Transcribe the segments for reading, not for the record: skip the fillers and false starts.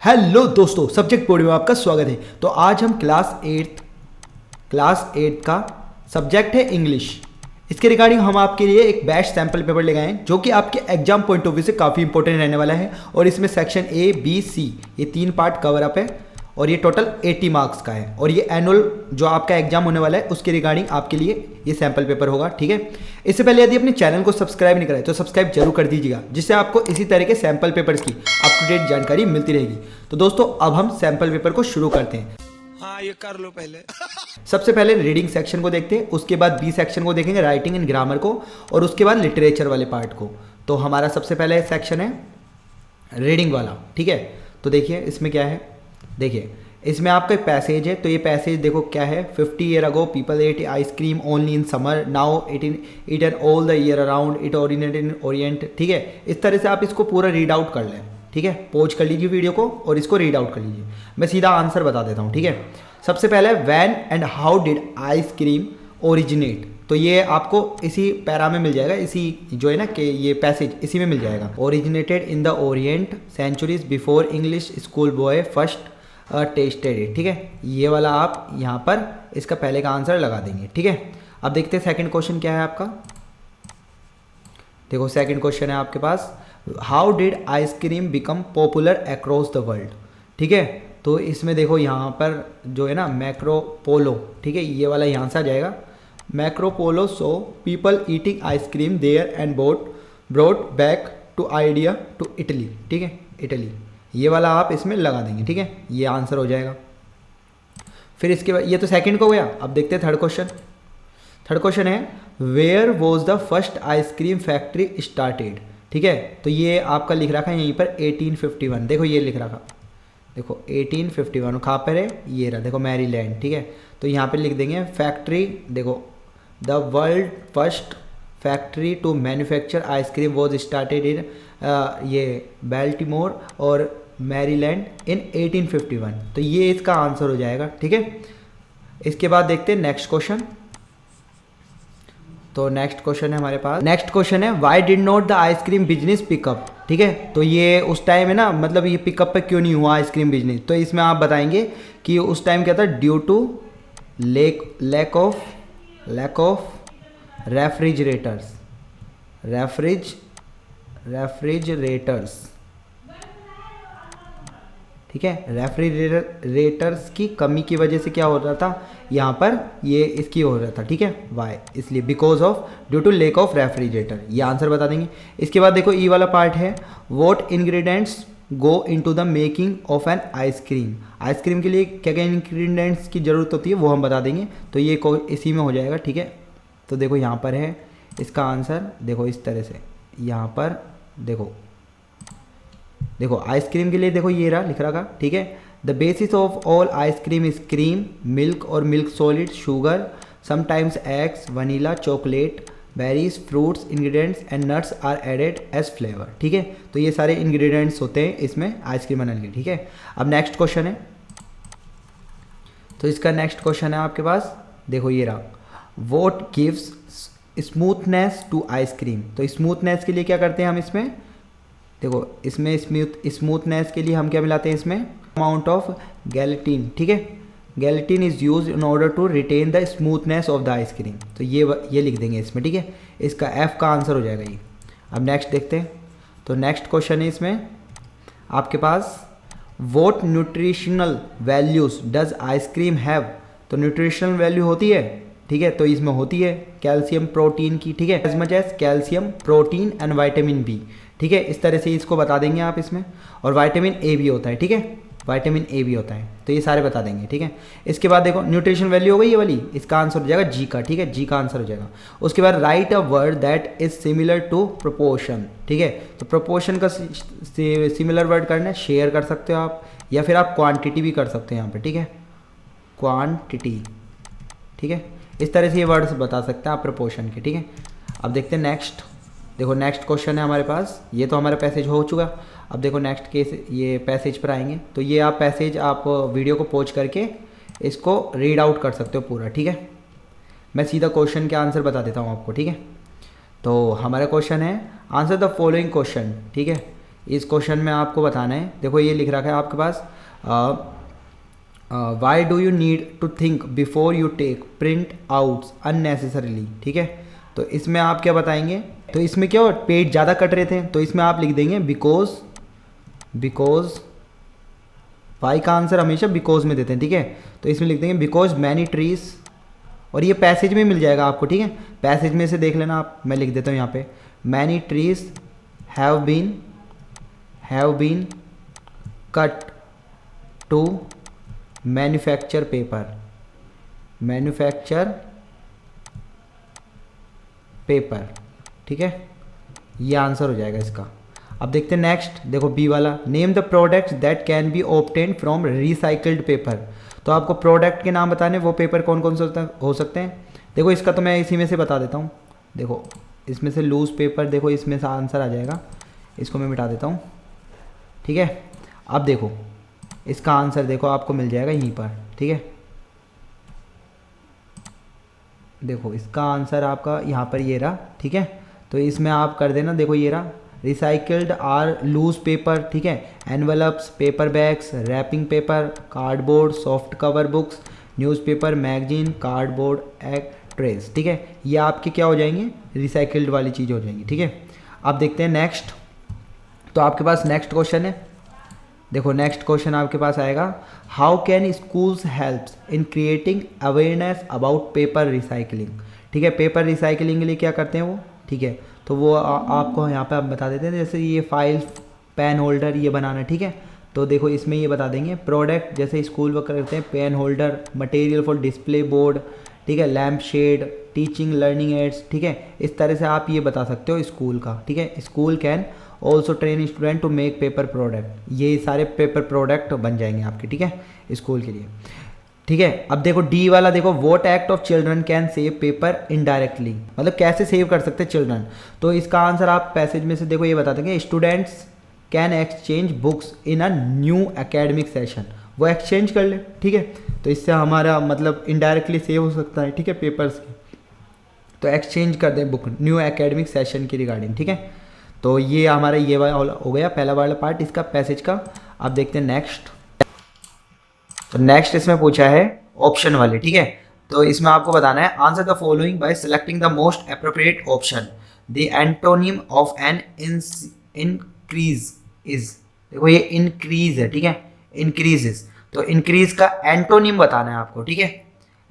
Hello दोस्तों, subject board में आपका स्वागत है। तो आज हम क्लास 8 का सब्जेक्ट है इंग्लिश। इसके रिगार्डिंग हम आपके लिए एक बैच सैंपल पेपर ले गए हैं जो कि आपके एग्जाम पॉइंट ऑफ व्यू से काफ़ी इंपॉर्टेंट रहने वाला है। और इसमें सेक्शन ए बी सी ये 3 पार्ट कवर अप है और ये टोटल 80 मार्क्स का है। और ये एनुअल जो आपका एग्जाम होने वाला है उसके रिगार्डिंग आपके लिए ये सैंपल पेपर होगा, ठीक है। इससे पहले यदि अपने चैनल को सब्सक्राइब नहीं कराए तो सब्सक्राइब जरूर कर दीजिएगा, जिससे आपको इसी तरह के सैंपल पेपर्स की अप टू डेट जानकारी मिलती रहेगी। तो दोस्तों अब हम सैंपल पेपर को शुरू करते हैं। हाँ, ये कर लो पहले। सबसे पहले रीडिंग सेक्शन को देखते हैं, उसके बाद बी सेक्शन को देखेंगे, राइटिंग एंड ग्रामर को, और उसके बाद लिटरेचर वाले पार्ट को। तो हमारा सबसे पहले सेक्शन है रीडिंग वाला, ठीक है। तो देखिए इसमें क्या है, देखिए इसमें आपका एक पैसेज है। तो ये पैसेज देखो क्या है, 50 year ago people ate ice cream only in summer, now eaten all the year around, it originated in Orient, ठीक है। इस तरह से आप इसको पूरा रीड आउट कर लें, ठीक है। पॉज कर लीजिए वीडियो को और इसको रीड आउट कर लीजिए। मैं सीधा आंसर बता देता हूँ, ठीक है। सबसे पहले when and how did ice cream originate, तो ये आपको इसी पैरा में मिल जाएगा, इसी जो है ना कि ये पैसेज इसी में मिल जाएगा। Originated in the Orient centuries before English school boy first tested it, ठीक है। ये वाला आप यहाँ पर इसका पहले का आंसर लगा देंगे, ठीक है। अब देखते हैं सेकंड क्वेश्चन क्या है आपका। देखो सेकंड क्वेश्चन है आपके पास, how did ice cream become popular across the world, ठीक है। तो इसमें देखो यहाँ पर जो है ना मैक्रोपोलो, ठीक है, ये वाला यहाँ से आ जाएगा। Marco Polo so people eating ice cream there and brought back to idea to Italy, ठीक है, इटली। ये वाला आप इसमें लगा देंगे, ठीक है, ये आंसर हो जाएगा। फिर इसके बाद ये तो सेकंड को गया। अब देखते हैं थर्ड क्वेश्चन। थर्ड क्वेश्चन है where was the first ice cream factory started, ठीक है। तो ये आपका लिख रखा है यहीं पर 1851, देखो ये लिख रखा, देखो 1851 कहाँ पर है, ये रहा, देखो मैरीलैंड, ठीक है। तो यहाँ पे लिख देंगे फैक्ट्री, देखो the world first factory to manufacture ice cream was started in ये बेल्टिमोर और मैरीलैंड इन 1851। तो ये इसका आंसर हो जाएगा, ठीक है। इसके बाद देखते हैं नेक्स्ट क्वेश्चन। तो नेक्स्ट क्वेश्चन है हमारे पास, नेक्स्ट क्वेश्चन है why did not the ice cream business pickup, ठीक है। तो ये उस टाइम है ना, मतलब ये पिकअप पे क्यों नहीं हुआ आइसक्रीम बिजनेस। तो इसमें आप बताएंगे कि उस टाइम क्या था, due to lack of refrigerators, ठीक है। रेफ्रिजरेटर्स की कमी की वजह से क्या हो रहा था, यहाँ पर ये इसकी हो रहा था, ठीक है, वाई, इसलिए because of due to lack of refrigerator, ये आंसर बता देंगे। इसके बाद देखो ई वाला पार्ट है what ingredients go into the making of an ice cream. Ice cream के लिए क्या क्या इंग्रेडिएंट्स की ज़रूरत होती है वो हम बता देंगे। तो ये इसी में हो जाएगा, ठीक है। तो देखो यहाँ पर है इसका आंसर, देखो इस तरह से यहाँ पर देखो आइसक्रीम के लिए देखो ये रहा लिख रहा, ठीक है। The basis of all ice cream is cream, milk और milk solid, sugar, sometimes eggs, vanilla, chocolate, berries, fruits, ingredients and nuts are added as flavour, ठीक है। तो ये सारे इंग्रेडिएंट्स होते हैं इसमें आइसक्रीम बनाने के लिए, ठीक है। अब नेक्स्ट क्वेश्चन है, तो इसका नेक्स्ट क्वेश्चन है आपके पास, देखो ये रहा what gives smoothness to ice cream. तो स्मूथनेस के लिए क्या करते हैं हम इसमें, देखो इसमें स्मूथनेस के लिए हम क्या मिलाते हैं इसमें, अमाउंट ऑफ गैलेटिन, ठीक है। Gelatin is use in order to retain the smoothness of the ice cream. तो ये लिख देंगे इसमें, ठीक है। इसका एफ का आंसर हो जाएगा ये। अब नेक्स्ट देखते हैं। तो नेक्स्ट क्वेश्चन है इसमें आपके पास what nutritional values does ice cream have. तो न्यूट्रिशनल वैल्यू होती है, ठीक है, तो इसमें होती है कैल्शियम प्रोटीन की, ठीक है, as much as calcium protein and vitamin B, ठीक है। इस तरह से इसको बता देंगे आप इसमें। और विटामिन ए भी होता है, ठीक है, विटामिन ए भी होता है। तो ये सारे बता देंगे, ठीक है। इसके बाद देखो न्यूट्रिशन वैल्यू हो गई ये वाली, इसका आंसर हो जाएगा जी का, ठीक है, जी का आंसर हो जाएगा। उसके बाद write a word that is similar to proportion, ठीक है। तो प्रोपोर्शन का सिमिलर वर्ड करना है, शेयर कर सकते हो आप, या फिर आप क्वान्टिटी भी कर सकते हो यहाँ पर, ठीक है, क्वान्टिटी, ठीक है। इस तरह से ये वर्ड्स बता सकते हैं आप प्रोपोर्शन के, ठीक है। अब देखते हैं नेक्स्ट। देखो नेक्स्ट क्वेश्चन है हमारे पास, ये तो हमारा पैसेज हो चुका। अब देखो नेक्स्ट केस, ये पैसेज पर आएंगे। तो ये आप पैसेज आप वीडियो को पॉज करके इसको रीड आउट कर सकते हो पूरा, ठीक है। मैं सीधा क्वेश्चन के आंसर बता देता हूँ आपको, ठीक है। तो हमारा क्वेश्चन है आंसर द फॉलोइंग क्वेश्चन, ठीक है। इस क्वेश्चन में आपको बताना है, देखो ये लिख रखा है आपके पास, why do you need to think before you take print outs unnecessarily, ठीक है। तो इसमें आप क्या बताएंगे, तो इसमें क्या हो, पेज ज़्यादा कट रहे थे, तो इसमें आप लिख देंगे बिकॉज वाई का आंसर हमेशा बिकॉज में देते हैं, ठीक है। तो इसमें लिख देंगे बिकॉज मैनी ट्रीज, और ये पैसेज में मिल जाएगा आपको, ठीक है, पैसेज में से देख लेना आप, मैं लिख देता हूँ यहाँ पे, many trees have been cut to manufacture paper, ठीक है, ये आंसर हो जाएगा इसका। अब देखते हैं नेक्स्ट, देखो बी वाला, name the products that can be obtained from recycled paper. तो आपको प्रोडक्ट के नाम बताने, वो पेपर कौन कौन से हो सकते हैं। देखो इसका तो मैं इसी में से बता देता हूँ, देखो इसमें से लूज पेपर, देखो इसमें से आंसर आ जाएगा, इसको मैं मिटा देता हूँ, ठीक है। अब देखो इसका आंसर देखो आपको मिल जाएगा यहीं पर, ठीक है, देखो इसका आंसर आपका यहाँ पर ये रहा, ठीक है। तो इसमें आप कर देना, देखो ये रहा, रिसाइकल्ड आर लूज पेपर, ठीक है, envelopes, paper bags, wrapping paper, cardboard, soft cover books, newspaper, magazine, cardboard, egg trays, ठीक है, ये आपके क्या हो जाएंगे, रिसाइकल्ड वाली चीज़ हो जाएंगी, ठीक है। अब देखते हैं नेक्स्ट, तो आपके पास नेक्स्ट क्वेश्चन है, देखो नेक्स्ट क्वेश्चन आपके पास आएगा, how can schools helps in creating awareness about paper recycling, ठीक है, पेपर रिसाइकलिंग के लिए क्या करते हैं वो, ठीक है। तो वो आपको यहाँ पे आप बता देते हैं, जैसे ये फाइल, पेन होल्डर, ये बनाना, ठीक है। तो देखो इसमें ये बता देंगे, प्रोडक्ट जैसे स्कूल वर्क करते हैं, pen holder, material for display board, ठीक है, lamp shade, teaching learning aids, ठीक है, इस तरह से आप ये बता सकते हो स्कूल का, ठीक है। School can also train student to make paper product, ये सारे पेपर प्रोडक्ट बन जाएंगे आपके, ठीक है, स्कूल के लिए, ठीक है। अब देखो डी वाला, देखो what act of children can save paper indirectly, मतलब कैसे सेव कर सकते हैं चिल्ड्रन। तो इसका आंसर आप पैसेज में से देखो ये बता देंगे, students can exchange books in a new academic session, वो एक्सचेंज कर ले, ठीक है। तो इससे हमारा मतलब इनडायरेक्टली सेव हो सकता है, ठीक है, पेपर्स की। तो एक्सचेंज कर दें बुक न्यू एकेडमिक सेशन की रिगार्डिंग, ठीक है। तो ये हमारा ये वाला हो गया पहला वाला पार्ट इसका पैसेज का। अब देखते हैं नेक्स्ट, तो नेक्स्ट इसमें पूछा है ऑप्शन वाले, ठीक है। तो इसमें आपको बताना है, answer the following bye selecting the most appropriate option, the antonym of an increase is, देखो ये इंक्रीज है, ठीक है, इंक्रीजेस, तो इंक्रीज का एंटोनिम बताना है आपको, ठीक है।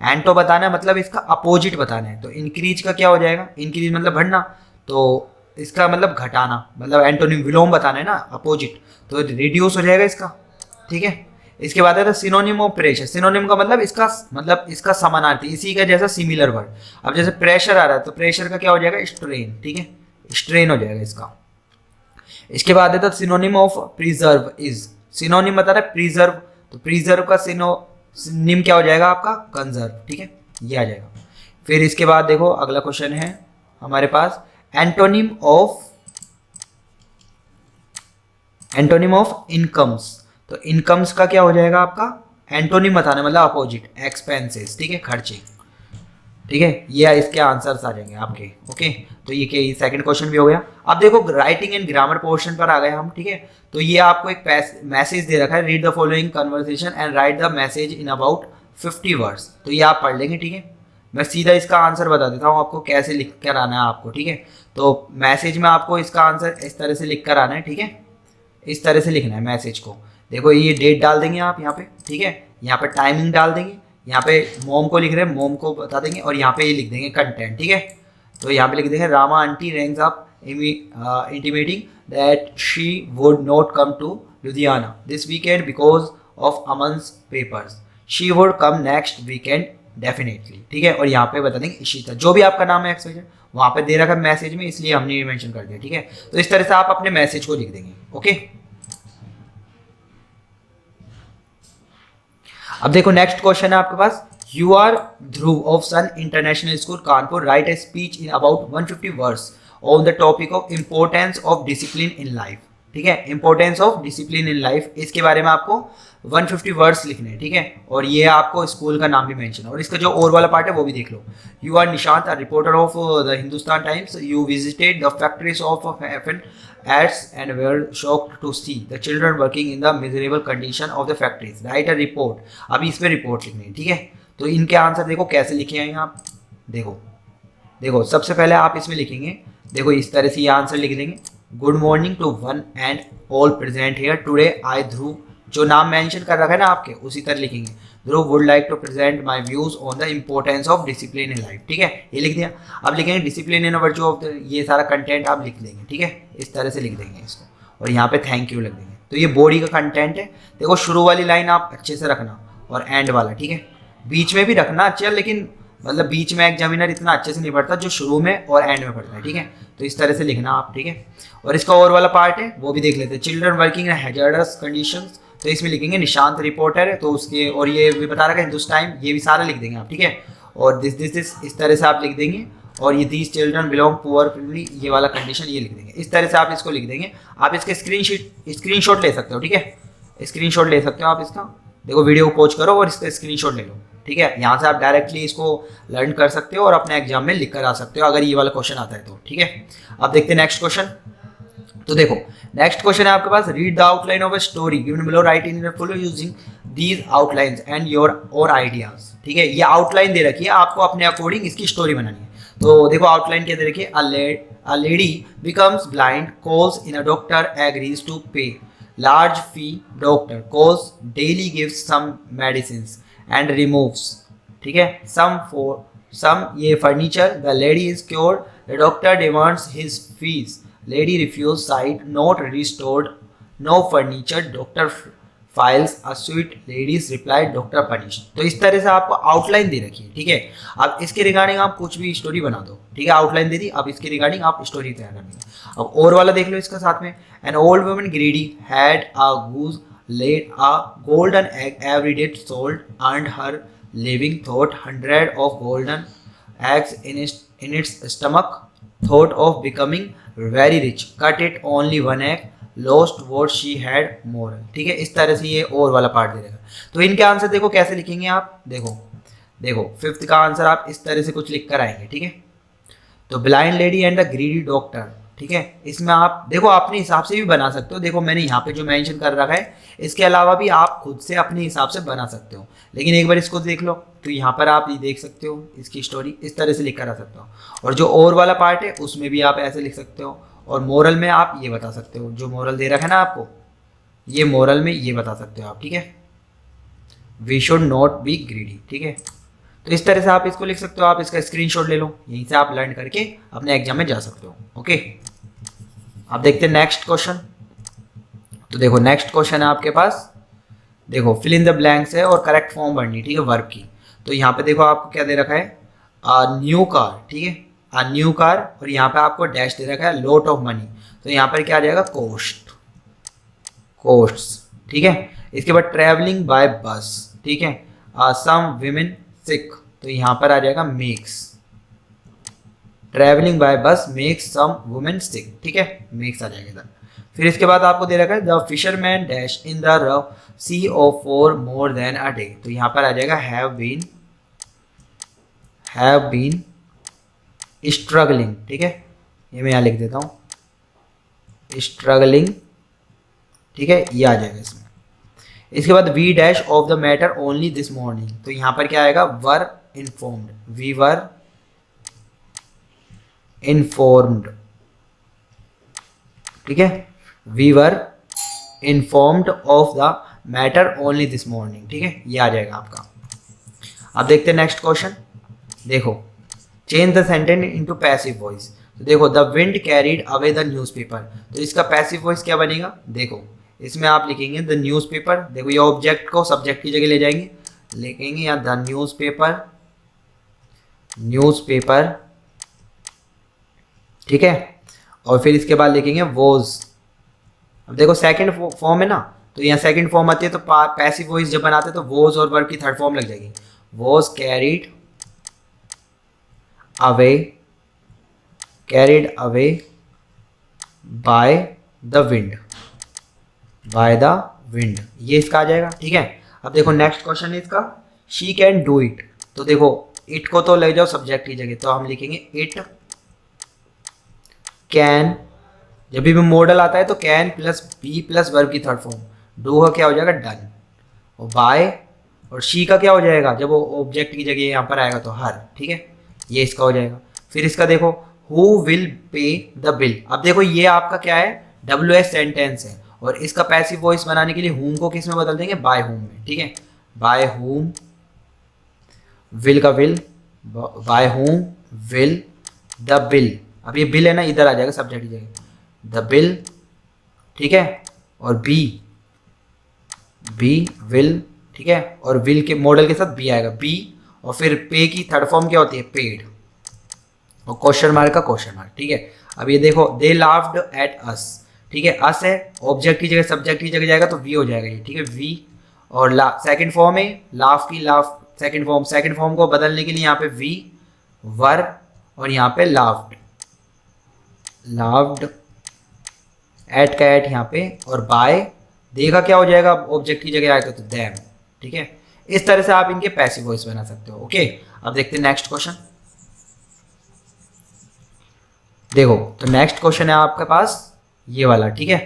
एंटो बताना है मतलब इसका अपोजिट बताना है, तो इंक्रीज का क्या हो जाएगा, इंक्रीज मतलब बढ़ना, तो इसका मतलब घटाना, मतलब एंटोनिम विलोम बताना है ना, अपोजिट, तो रिड्यूस हो जाएगा इसका, ठीक है। इसके बाद है सिनोनिम ऑफ प्रेशर, सिनोनिम का मतलब इसका समानार्थी, इसी का जैसा सिमिलर वर्ड। अब जैसे प्रेशर आ रहा है तो प्रेशर का क्या हो जाएगा, स्ट्रेन, ठीक है, स्ट्रेन हो जाएगा इसका। इसके बाद है synonym of preserve is, synonym बता रहा है प्रिजर्व, तो प्रिजर्व का सिनोनिम क्या हो जाएगा आपका, कंजर्व, ठीक है, ये आ जाएगा। फिर इसके बाद देखो अगला क्वेश्चन है हमारे पास, एंटोनिम ऑफ इनकम्स, तो इनकम्स का क्या हो जाएगा आपका, एंटोनिम बताना मतलब अपोजिट, एक्सपेंसेस, ठीक है, खर्चे, ठीक है, ये इसके आंसर्स आ जाएंगे आपके, ओके। तो ये क्या, सेकंड क्वेश्चन भी हो गया। अब देखो राइटिंग एंड ग्रामर पोर्शन पर आ गए हम, ठीक है। तो ये आपको एक मैसेज दे रखा है, read the following conversation and right the message in about 50 words, तो ये आप पढ़ लेंगे, ठीक है। मैं सीधा इसका आंसर बता देता हूँ आपको कैसे लिख कर आना है आपको, ठीक है। तो मैसेज में आपको इसका आंसर इस तरह से लिख कर आना है, ठीक है, इस तरह से लिखना है मैसेज को। देखो ये डेट डाल देंगे आप यहाँ पे, ठीक है, यहाँ पे टाइमिंग डाल देंगे, यहाँ पे मोम को लिख रहे हैं, मोम को बता देंगे, और यहाँ पे ये लिख देंगे कंटेंट, ठीक है। तो यहाँ पे लिख देंगे, Rama aunty rings up intimating that she would not come to Ludhiana this weekend because of Aman's papers, she would come next weekend definitely, ठीक है। और यहाँ पे बता देंगे इशिता, जो भी आपका नाम है एक्सपेक्टेड वहाँ पे दे रखा है मैसेज में, इसलिए हमने ये मेंशन कर दिया, ठीक है। तो इस तरह से आप अपने मैसेज को लिख देंगे, ओके। अब देखो नेक्स्ट क्वेश्चन है आपके पास, you are Dhruv of sun international school Kanpur write a speech in about 150 words on the topic of importance of discipline in life, ठीक है, importance of discipline in life, इसके बारे में आपको 150 वर्ड्स लिखने हैं, ठीक है। और ये आपको स्कूल का नाम भी मेंशन, और इसका जो और वाला पार्ट है वो भी देख लो। You are Nishant, a reporter of the Hindustan Times, you visited the factories of Ads and were shocked to see the children working in the miserable condition of the factories. Write a report. अभी इसमें report लिखनी है, ठीक है। तो इनके answer देखो कैसे लिखे हैं आप, देखो देखो सबसे पहले आप इसमें लिखेंगे, देखो इस तरह से ये आंसर लिख देंगे। Good morning to one and all present here today I Dhruv, जो नाम मेंशन कर रखा है ना आपके उसी तरह लिखेंगे। Dhruv would like to present my views on the importance of discipline in life, ठीक है, ये लिख दिया। अब लिखेंगे discipline in virtue of the, ये सारा कंटेंट आप लिख देंगे, ठीक है, इस तरह से लिख देंगे इसको, और यहाँ पे थैंक यू लिख देंगे। तो ये बॉडी का कंटेंट है। देखो शुरू वाली लाइन आप अच्छे से रखना और एंड वाला, ठीक है, बीच में भी रखना अच्छा, लेकिन मतलब बीच में एग्जामिनर इतना अच्छे से नहीं पढ़ता जो शुरू में और एंड में पढ़ता है, ठीक है। तो इस तरह से लिखना आप, ठीक है। और इसका और वाला पार्ट है वो भी देख लेते हैं। Children working in hazardous conditions, तो इसमें लिखेंगे निशांत रिपोर्टर है, तो उसके और ये भी बता रखा है हिंदुस्तान, ये भी सारा लिख देंगे आप, ठीक है। और दिस इस तरह से आप लिख देंगे, और ये these children belong poor family, ये वाला कंडीशन ये लिख देंगे। इस तरह से आप इसको लिख देंगे। आप इसके स्क्रीनशॉट ले सकते हो, ठीक है, स्क्रीनशॉट ले सकते हो आप इसका। देखो वीडियो को पॉज करो और इसका स्क्रीनशॉट ले लो, ठीक है। यहाँ से आप डायरेक्टली इसको लर्न कर सकते हो और अपने एग्जाम में लिख कर आ सकते हो अगर ये वाला क्वेश्चन आता है तो, ठीक है। अब देखते हैं नेक्स्ट क्वेश्चन। तो देखो नेक्स्ट क्वेश्चन है आपके पास, read the outline of a story given below, write in full using these outlines and your और आइडियाज, ठीक है। ये आउटलाइन दे रखी है, आपको अपने अकॉर्डिंग इसकी स्टोरी बनानी है। तो देखो आउटलाइन क्या दे रखी है, a lady becomes blind, calls in a doctor, agrees to pay large fee, doctor calls, daily gives some medicines and removes, ठीक है, some ये furniture, the lady is cured, the doctor demands his fees, lady refused sight, not restored, no furniture, doctor files a suit, ladies replied, doctor punished। तो इस तरह से आपको outline दे रखी है, ठीक है। अब इसके रिगार्डिंग आप कुछ भी स्टोरी बना दो, ठीक है, आउटलाइन दे दी, अब इसके रिगार्डिंग आप स्टोरी तैयार करनी है। अब और वाला देख लो इसका साथ में, an old woman greedy had a goose laid a golden egg every day sold, earned her living, thought 100 of golden eggs in its stomach, thought of becoming very rich, cut it only one egg, lost what she had moral, ठीक है। इस तरह से ये और वाला part दे देगा। तो इनके आंसर देखो कैसे लिखेंगे आप, देखो देखो फिफ्थ का आंसर आप इस तरह से कुछ लिख कर आएंगे, ठीक है। तो blind lady and the greedy doctor, ठीक है, इसमें आप देखो अपने हिसाब से भी बना सकते हो। देखो मैंने यहाँ पे जो मेंशन कर रखा है, इसके अलावा भी आप खुद से अपने हिसाब से बना सकते हो, लेकिन एक बार इसको देख लो। तो यहाँ पर आप ये देख सकते हो इसकी स्टोरी इस तरह से लिख कर आ सकते हो, और जो और वाला पार्ट है उसमें भी आप ऐसे लिख सकते हो, और मोरल में आप ये बता सकते हो, जो मोरल दे रखा है ना आपको, ये मोरल में ये बता सकते हो आप, ठीक है, we should not be greedy, ठीक है। तो इस तरह से आप इसको लिख सकते हो। आप इसका स्क्रीनशॉट ले लो, यहीं से आप लर्न करके अपने एग्जाम में जा सकते हो, ओके। अब देखते हैं नेक्स्ट क्वेश्चन। तो देखो नेक्स्ट क्वेश्चन है आपके पास, देखो फिल इन द ब्लैंक्स है और करेक्ट फॉर्म भरनी, ठीक है, वर्ब की। तो यहाँ पे देखो आपको क्या दे रखा है, न्यू कार, ठीक है, अ न्यू कार, और यहाँ पे आपको डैश दे रखा है लॉट ऑफ मनी। तो यहाँ पर क्या आ जाएगा, कोस्ट्स, ठीक है। इसके बाद ट्रैवलिंग बाय बस, ठीक है, सम विमेन सिक, तो यहाँ पर आ जाएगा मेक्स, ट्रैवलिंग बाय बस मेक्स सम वुमेन सिक, ठीक है, मेक्स आ जाएगा इधर। फिर इसके बाद आपको दे रखा है the fisherman dash in the sea of for more than a day, तो यहाँ पर आ जाएगा हैव बीन स्ट्रगलिंग, ठीक है, ये मैं यहाँ लिख देता हूँ स्ट्रगलिंग, ठीक है, ये आ जाएगा इसमें। इसके बाद we dash of the matter only this morning, तो यहाँ पर क्या आएगा, were informed, we were informed, ठीक है, we were informed of the matter only this morning, ठीक है, ये आ जाएगा आपका। अब देखते हैं नेक्स्ट क्वेश्चन। देखो change the sentence into passive voice. तो देखो the wind carried away the newspaper, तो इसका पैसिव वॉइस क्या बनेगा, देखो इसमें आप लिखेंगे द न्यूज़पेपर, देखो ये ऑब्जेक्ट को सब्जेक्ट की जगह ले जाएंगे, लिखेंगे यहाँ द न्यूज़पेपर, ठीक है, और फिर इसके बाद लिखेंगे वॉज। अब देखो सेकंड फॉर्म है ना, तो यहाँ सेकंड फॉर्म आती है, तो पैसिव वॉइस जब बनाते हैं तो वॉज और वर्ब की थर्ड फॉर्म लग जाएगी, was carried away by the wind, ये इसका आ जाएगा, ठीक है। अब देखो नेक्स्ट क्वेश्चन है इसका, शी कैन डू इट, तो देखो इट को तो ले जाओ सब्जेक्ट की जगह, तो हम लिखेंगे इट कैन जब भी मॉडल आता है तो can plus be plus verb की थर्ड फॉर्म, डू का क्या हो जाएगा डन, और बाय और शी का क्या हो जाएगा जब वो ऑब्जेक्ट की जगह यहाँ पर आएगा तो हर, ठीक है, ये इसका हो जाएगा। फिर इसका देखो who will pay the bill, अब देखो ये आपका क्या है WS सेंटेंस है, और इसका पैसिव वॉइस बनाने के लिए whom को किस में बदल देंगे बाय whom में, ठीक है, बाय whom, विल का will, by whom will the bill, अब ये बिल है ना इधर आ जाएगा सब्जेक्ट की जगह द बिल, ठीक है, और बी विल, ठीक है, और विल के मॉडल के साथ बी आएगा बी, और फिर पे की थर्ड फॉर्म क्या होती है पेड, और क्वेश्चन मार्क का क्वेश्चन मार्क, ठीक है। अब ये देखो दे लाफ्ड एट अस, ठीक है, अस है ऑब्जेक्ट की जगह सब्जेक्ट की जगह जाएगा तो वी हो जाएगा ये, ठीक है, वी, और सेकंड फॉर्म है लाफ की लाफ, सेकंड फॉर्म को बदलने के लिए यहाँ पे वी वर, और यहाँ पे लाफ्ड एट का एट यहाँ पे, और बाय देगा क्या हो जाएगा ऑब्जेक्ट की जगह आएगा तो दैम, ठीक है। इस तरह से आप इनके पैसिव वॉइस बना सकते हो। ओके, अब देखते हैं नेक्स्ट क्वेश्चन। देखो तो नेक्स्ट क्वेश्चन है आपके पास ये वाला, ठीक है,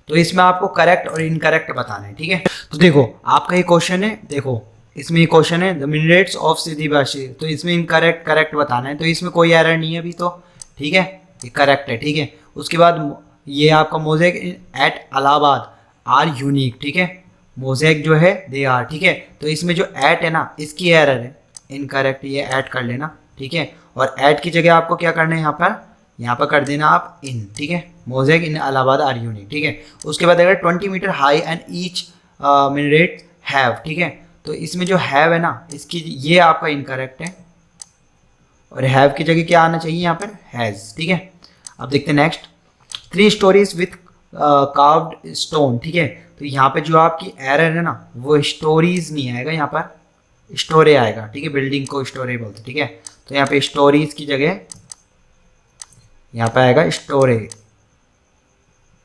तो इसमें आपको करेक्ट और इनकरेक्ट बताना है, ठीक है। तो देखो आपका ये क्वेश्चन है, देखो इसमें ये क्वेश्चन है द मिनरेट्स ऑफ सिद्धि बाशी, तो इसमें इनकरेक्ट करेक्ट बताना है, तो इसमें कोई एरर नहीं है अभी तो, ठीक है, ये करेक्ट है, ठीक है। उसके बाद ये आपका mosaic at Allahabad are unique, ठीक है, मोज़ेक जो है दे आर, ठीक है, तो इसमें जो एट है ना इसकी एरर है, इनकरेक्ट, ये ऐड कर लेना, ठीक है, और ऐड की जगह आपको क्या करना है यहाँ पर कर देना आप इन, ठीक है, mosaic in Allahabad are unique, ठीक है। उसके बाद अगर 20 metre high and each minaret have, ठीक है, तो इसमें जो हैव है ना इसकी ये आपका इनकरेक्ट है, और हैव की जगह क्या आना चाहिए यहाँ पर हैज़, ठीक है। अब देखते हैं next 3 stories with carved stone, ठीक है, तो यहाँ पे जो आपकी एरर है ना वो स्टोरीज नहीं आएगा, यहाँ पर स्टोरे आएगा, ठीक है, बिल्डिंग को स्टोरे बोलते, ठीक है, तो यहाँ पे स्टोरीज की जगह यहाँ पे आएगा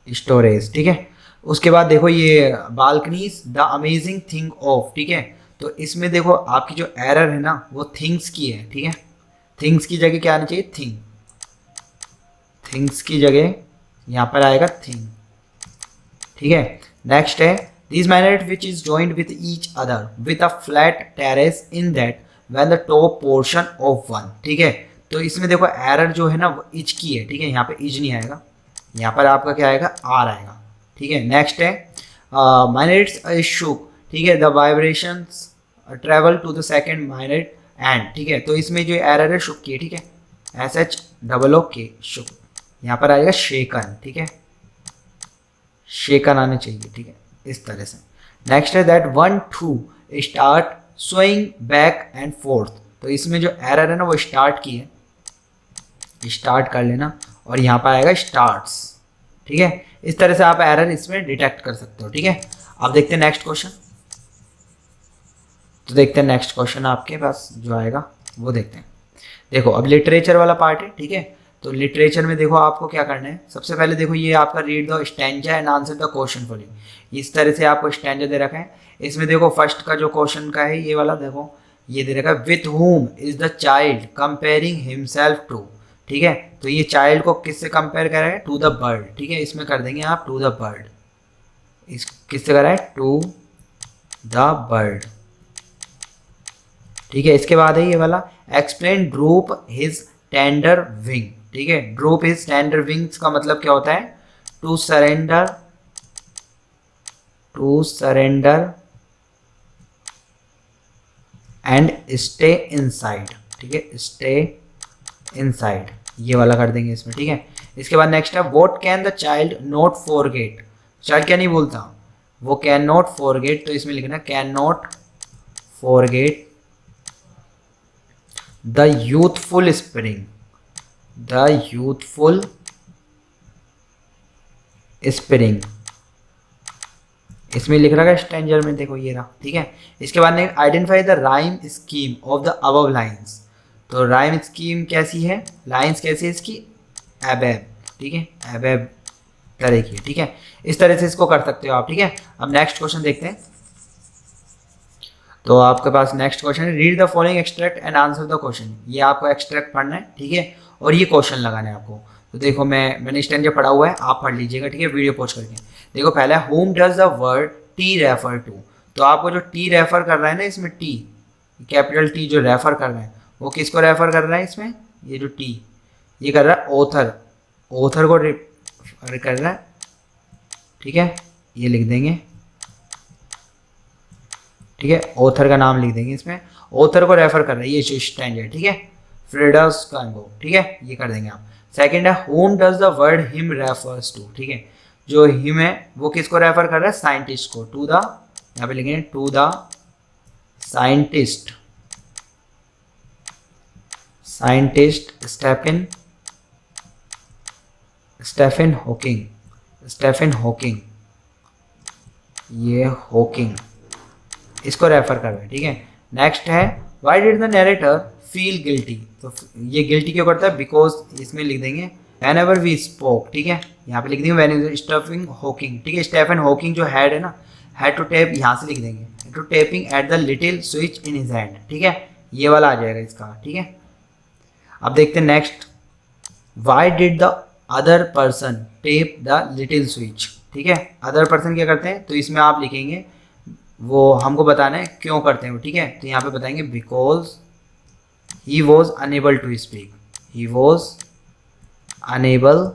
स्टोरेज, ठीक है। उसके बाद देखो ये balconies the amazing thing of, ठीक है, तो इसमें देखो आपकी जो एरर है ना वो थिंग्स की है, ठीक है, थिंग्स की जगह क्या आना चाहिए थिंग्स की जगह यहाँ पर आएगा थिंग, ठीक है। नेक्स्ट है this MANET which is joined with each other with a flat terrace in that when the top portion of one, ठीक है, तो इसमें देखो एरर जो है ना वो इज की है, ठीक है, यहाँ पे इज नहीं आएगा, यहाँ पर आपका क्या आएगा आर आएगा, ठीक है। नेक्स्ट है मैनेट्स शुक, ठीक है, the vibrations travel to the second minaret and, ठीक है, तो इसमें जो एरर है शुक की है, ठीक है, SHOOK शुक, यहाँ पर आएगा शेकन, ठीक है, शेकन आने चाहिए, ठीक है, इस तरह से। नेक्स्ट है that 1 2 start swing back and fourth, तो इसमें जो एरर है ना वो स्टार्ट की है, स्टार्ट कर लेना, और यहाँ पर आएगा स्टार्ट्स, ठीक है, इस तरह से आप एरर इसमें डिटेक्ट कर सकते हो, ठीक है। अब देखते हैं नेक्स्ट क्वेश्चन, तो देखते हैं नेक्स्ट क्वेश्चन आपके पास जो आएगा वो देखते हैं। देखो अब लिटरेचर वाला पार्ट है, ठीक है, तो लिटरेचर में देखो आपको क्या करना है, सबसे पहले देखो ये आपका read the stanza and answer the question following, इस तरह से आपको स्टैंजा दे रखा है। इसमें देखो फर्स्ट का जो क्वेश्चन का है ये वाला, देखो ये दे रखा है with whom is the child comparing himself to, ठीक है, तो ये चाइल्ड को किससे कंपेयर कर रहा है टू द बर्ड, ठीक है, इसमें कर देंगे आप टू द बर्ड, इस किससे कर रहा है टू द बर्ड, ठीक है। इसके बाद है ये वाला explain drupe his tender wing, ठीक है, ड्रूप हिज टेंडर विंग्स का मतलब क्या होता है to surrender and stay inside, ठीक है, स्टे इनसाइड, ये वाला कर देंगे इसमें, ठीक है। इसके बाद नेक्स्ट है what can the child not forget, child क्या नहीं बोलता वो कैन नॉट फॉरगेट, तो इसमें लिखना can not forget the youthful spring, the youthful spring, इसमें लिख रखा है स्ट्रेंजर में, देखो ये रहा, ठीक है। इसके बाद next identify the rhyme scheme of the above lines, तो राइम स्कीम कैसी है, लाइंस कैसी है इसकी एबेब, ठीक है, एबेब तरह की, ठीक है, इस तरह से इसको कर सकते हो आप, ठीक है। अब नेक्स्ट क्वेश्चन देखते हैं, तो आपके पास नेक्स्ट क्वेश्चन है read the following extract and answer the question, ये आपको एक्सट्रैक्ट पढ़ना है, ठीक है, और ये क्वेश्चन लगाना है आपको। तो देखो मैंने स्ट्रेंजर पढ़ा हुआ है, आप पढ़ लीजिएगा, ठीक है, वीडियो पॉज करके। देखो पहला है whom does the word T refer to. तो आपको जो टी रेफर कर रहा है ना इसमें, टी कैपिटल टी जो रेफर कर रहा है वो किसको रेफर कर रहा है इसमें, ये जो टी ये कर रहा है ऑथर, ऑथर को रेफर कर रहा है, ठीक है, ये लिख देंगे, ठीक है, ऑथर का नाम लिख देंगे इसमें, ऑथर को रेफर कर रहा है ये स्ट्रेंजर, ठीक है, फ्रेडस कांगो, ठीक है, ये कर देंगे आप। सेकंड है whom does the word him refers to, ठीक है, जो हिम है वो किसको रेफर कर रहा है, साइंटिस्ट को, टू द, यहाँ पे लिखेंगे to the scientist, scientist Stephen Hawking, Stephen Hawking, ये हॉकिंग इसको रेफर कर रहे हैं, ठीक है। नेक्स्ट है why did the narrator feel guilty, तो ये गिल्टी क्यों करता है, बिकॉज इसमें लिख देंगे व्हेनेवर वी स्पोक, ठीक है, यहाँ पे लिख देंगे व्हेन स्टेफन हॉकिंग, ठीक है, स्टेफन हॉकिंग जो हेड है ना, हैड टू टैप, यहाँ से लिख देंगे to tapping at the little switch in his hand, ठीक है, ये वाला आ जाएगा इसका, ठीक है। अब देखते हैं next, why did the other person tap the little switch, ठीक है, अदर पर्सन क्या करते हैं, तो इसमें आप लिखेंगे वो हमको बताना है क्यों करते हैं वो, ठीक है, तो यहाँ पे बताएंगे because he was unable to speak, he was unable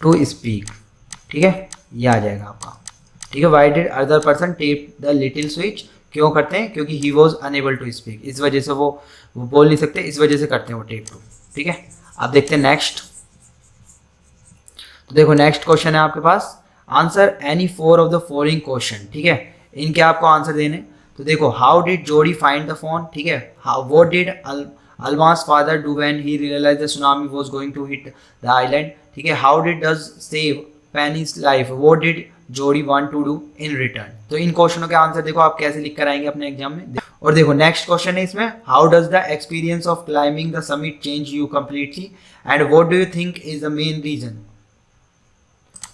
to speak, ठीक है, ये आ जाएगा आपका, ठीक है। Why did other person tap the little switch, क्यों करते हैं, क्योंकि he was unable to speak, इस वजह से वो बोल नहीं सकते, इस वजह से करते हैं वो टेप टू, ठीक है। अब देखते हैं नेक्स्ट, तो देखो नेक्स्ट क्वेश्चन है आपके पास, answer any 4 of the following question, ठीक है, इनके आपको आंसर देने। तो देखो हाउ डिड जोडी फाइंड द फोन, ठीक है, how what did Alma's father do when he realised the tsunami was going to hit the island, ठीक है, how did does save Penny's life, what did Jody want to do in return. तो इन क्वेश्चनों के answer देखो आप कैसे लिख कर आएंगे अपने एग्जाम में। और देखो नेक्स्ट क्वेश्चन है इसमें, how does the experience of climbing the summit change you completely and what do you think is the main reason.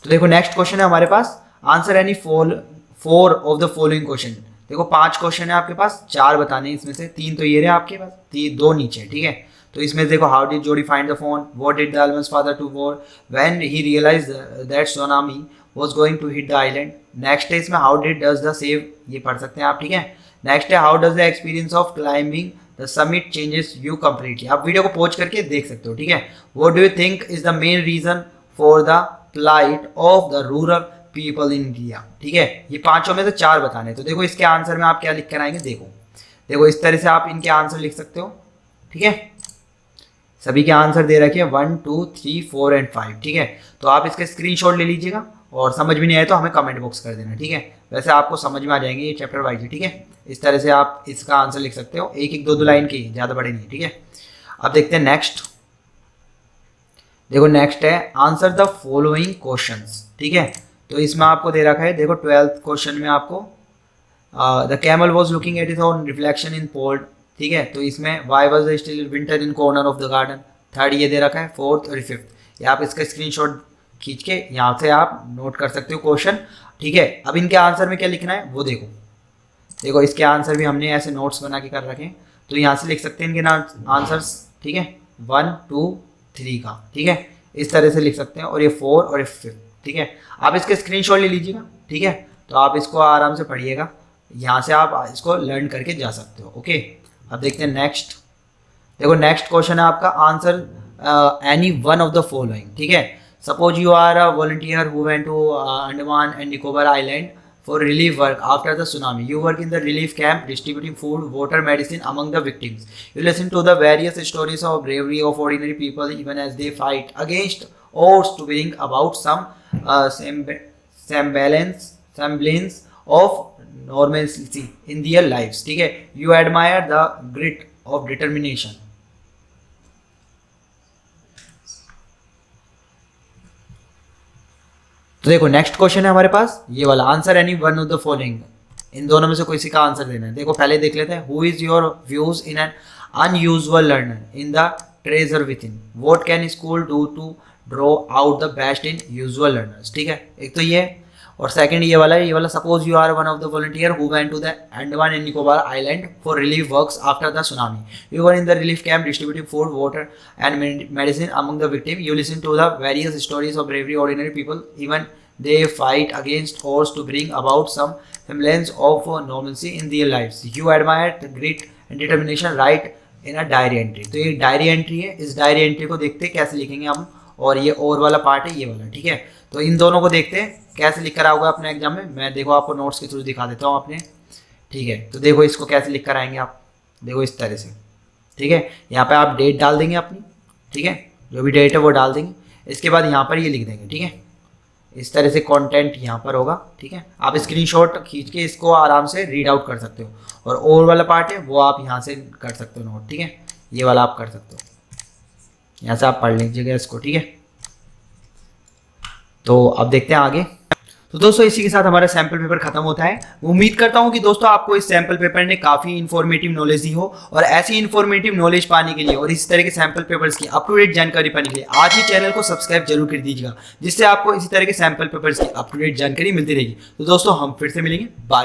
तो देखो नेक्स्ट क्वेश्चन है हमारे पास, answer any 4 of the following question. देखो 5 क्वेश्चन है आपके पास, 4 बताने इसमें से, 3 तो ये रहे आपके पास, 2 नीचे, ठीक है। तो इसमें देखो हाउ डिड जोडी find the phone, what did the Alma's father to war when he realised that tsunami was going to hit the island. Next है इसमें how did does the save, ये पढ़ सकते हैं आप, ठीक है। नेक्स्ट है how does the experience of climbing the summit changes you completely, आप वीडियो को पॉज करके देख सकते हो, ठीक है। What do you think is the main reason for the plight of the rural people in India, ठीक है, ये 5 में से 4 बताने। तो देखो इसके आंसर में आप क्या लिख कर आएंगे, देखो इस तरह से आप इनके आंसर लिख सकते हो, ठीक है, सभी के आंसर दे रखे हैं 1 2 3 4 एंड 5, ठीक है। तो आप इसके स्क्रीनशॉट ले लीजिएगा और समझ में नहीं आए तो हमें कमेंट बॉक्स कर देना, ठीक है। वैसे आपको समझ में आ जाएंगे ये चैप्टर वाइज, ठीक है, इस तरह से आप इसका आंसर लिख सकते हो, एक 2 लाइन की, ज़्यादा बड़े नहीं, ठीक है। अब देखते हैं नेक्स्ट, देखो नेक्स्ट है आंसर द फॉलोइंग क्वेश्चंस, ठीक है। तो इसमें आपको दे रखा है, देखो 12th क्वेश्चन में आपको the camel was looking at its own reflection in polled, ठीक है, तो इसमें why was the still winter in corner of the garden, 3rd ये दे रखा है, 4th और 5th ये आप इसका स्क्रीनशॉट खींच के यहाँ से आप नोट कर सकते हो क्वेश्चन, ठीक है। अब इनके आंसर में क्या लिखना है वो देखो इसके आंसर भी हमने ऐसे नोट्स बना के कर रखे हैं, तो यहाँ से लिख सकते हैं इनके आंसर्स, ठीक है, 1 2 3 का, ठीक है, इस तरह से लिख सकते हैं, और ये 4 और ये 5, ठीक है। आप इसके स्क्रीनशॉट ले लीजिएगा, ठीक है, तो आप इसको आराम से पढ़िएगा, यहाँ से आप इसको लर्न करके जा सकते हो, ओके। अब देखते हैं नेक्स्ट, देखो नेक्स्ट क्वेश्चन है आपका, answer any 1 of the following, ठीक है। Suppose you are a volunteer who went to Andaman and Nicobar island for relief work after the tsunami. You work in the relief camp distributing food, water, medicine among the victims. You listen to the various stories of bravery of ordinary people even as they fight against odds to bring about some semblance of normalcy in their lives, ठीक है। You admire the grit of determination. तो देखो next question है हमारे पास ये वाला, answer any 1 of the following, इन दोनों में से कोई सी का आंसर देना है। देखो पहले देख लेते हैं, who is your views in an unusual learner in the treasure with in, what can school do to draw out the best in usual learners, ठीक है। एक तो ये, और सेकंड ये वाला suppose you are one of the volunteer who went to the Andaman and Nicobar island for relief works after the tsunami. You were in the relief camp distributing food water and medicine among the victim. You listen to the various stories of bravery ordinary people even they fight against odds to bring about some semblance of normalcy in their lives. You admire the grit and determination right in a diary entry. तो ये diary entry है, इस diary entry को देखते हैं कैसे लिखेंगे हम, और ये और वाला पार्ट है ये वाला, ठीक है। तो इन दोनों को देखते हैं कैसे लिख कर आओगे अपने एग्जाम में। मैं देखो आपको नोट्स के थ्रू दिखा देता हूँ अपने, ठीक है। तो देखो इसको कैसे लिख कर आएंगे आप, देखो इस तरह से, ठीक है। यहाँ पे आप डेट डाल देंगे अपनी, ठीक है, जो भी डेट है वो डाल देंगे। इसके बाद यहाँ पर ये लिख देंगे, ठीक है। इस तरह से कंटेंट यहाँ पर होगा, ठीक है। आप स्क्रीनशॉट खींच के इसको आराम से रीड आउट कर सकते हो, और वाला पार्ट है वो आप यहाँ से कर सकते हो नोट, ठीक है। ये वाला आप कर सकते हो, यहाँ से आप पढ़ लीजिएगा इसको, ठीक है। तो अब देखते हैं आगे। तो दोस्तों इसी के साथ हमारा सैम्पल पेपर खत्म होता है। उम्मीद करता हूं कि दोस्तों आपको इस सैम्पल पेपर ने काफी इन्फॉर्मेटिव नॉलेज दी हो, और ऐसी इन्फॉर्मेटिव नॉलेज पाने के लिए और इस तरह के सैम्पल पेपर्स की अप टू डेट जानकारी पाने के लिए आज ही चैनल को सब्सक्राइब जरूर कर दीजिएगा, जिससे आपको इसी तरह के सैम्पल पेपर्स की अप टू डेट जानकारी मिलती रहेगी। तो दोस्तों हम फिर से मिलेंगे, बाय।